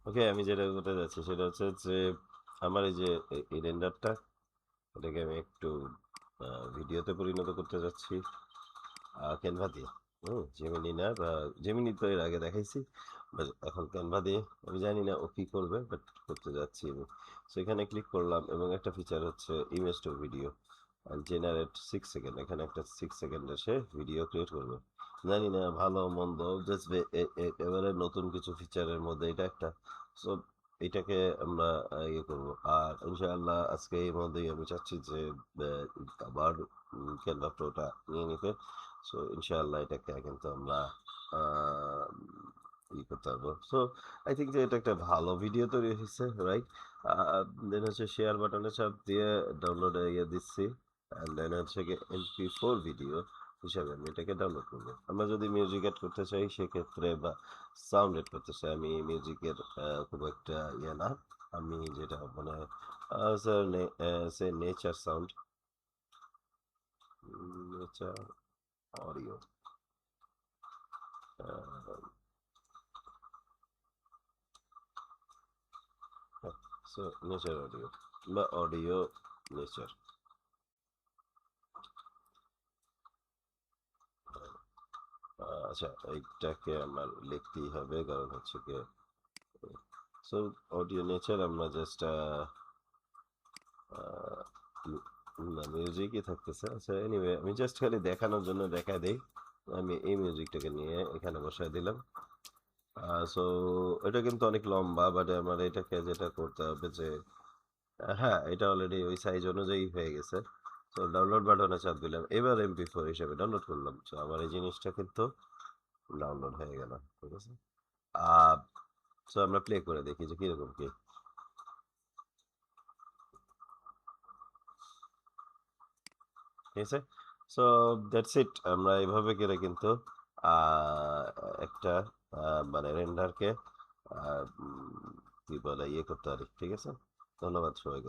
ওকে, আমি যেটা করতে যাচ্ছি সেটা হচ্ছে যে আমার এই যে এই রেন্ডারটা, এটাকে আমি একটু ভিডিওতে পরিণত করতে যাচ্ছি ক্যানভা দিয়ে। জেমিনি না, বা জেমিনি তো এর আগে দেখাইছি, বাট এখন ক্যানভা দিয়ে আমি জানি না ও কি করবে, বাট করতে যাচ্ছি আমি। সেখানে ক্লিক করলাম এবং একটা ফিচার হচ্ছে image to video generate 6 second. এখানে একটা 6 সেকেন্ডে সে ভিডিও ক্রিয়েট করবে। জানি না ভালো মন্দ, জাস্ট এবারে নতুন কিছু ফিচারের মধ্যে এটা একটা। সো এটাকে আমরা ইয়ে করবো, আর ইনশাআল্লাহ আজকে এর মধ্যেই আমি চাচ্ছি যে আবার ক্যানভা প্রোটা নিয়ে নিতে। সো ইনশাআল্লাহ এটাকে কিন্তু আমরা আহ, ই করতে পারবো। সো আই থিঙ্ক যে এটা একটা ভালো ভিডিও তৈরি হয়েছে, রাইট? দেন হচ্ছে শেয়ার বাটনে চাপ দিয়ে ডাউনলোড ইয়ে দিচ্ছি, অ্যান্ড দেন হচ্ছে গিয়ে MP4 ভিডিও হিসাবে আমি এটাকে ডাউনলোড করবো। আমরা যদি মিউজিক এড করতে চাই সেক্ষেত্রে, বা সাউন্ড এড করতে চাই, আমি মিউজিকের খুব একটা ইয়ে না। আমি যেটা মানে সে nature sound, nature audio, so nature audio বা অডিও নেচার। আচ্ছা, এইটাকে আমার লিখতেই হবে, কারণ হচ্ছে কি, সো অডিও নেচার আমরা জাস্ট না, মিউজিকই থাকতেছে। আচ্ছা, এনিওয়ে আমি জাস্ট খালি দেখানোর জন্য দেখায় দেই। আমি এই মিউজিকটাকে নিয়ে এখানে বসায় দিলাম। সো এটা কিন্তু অনেক লম্বা, বাট আমার এটাকে যেটা করতে হবে যে হ্যাঁ, এটা অলরেডি ওই সাইজ অনুযায়ী হয়ে গেছে। তো ডাউনলোড বাটনে চাপ দিলাম, এবার MP4 হিসেবে ডাউনলোড করলাম। তো আমার এই জিনিসটা কিন্তু ডাউনলোড হয়ে গেল। ঠিক আছে। আহ সো আমরা প্লে করে দেখি যে কিরকম কি। ঠিক আছে। So that's it. আমরা এভাবে করে কিন্তু আহ, একটা মানে রেন্ডারকে কি বলে ইয়ে করতে পারি। ঠিক আছে। ধন্যবাদ সবাইকে।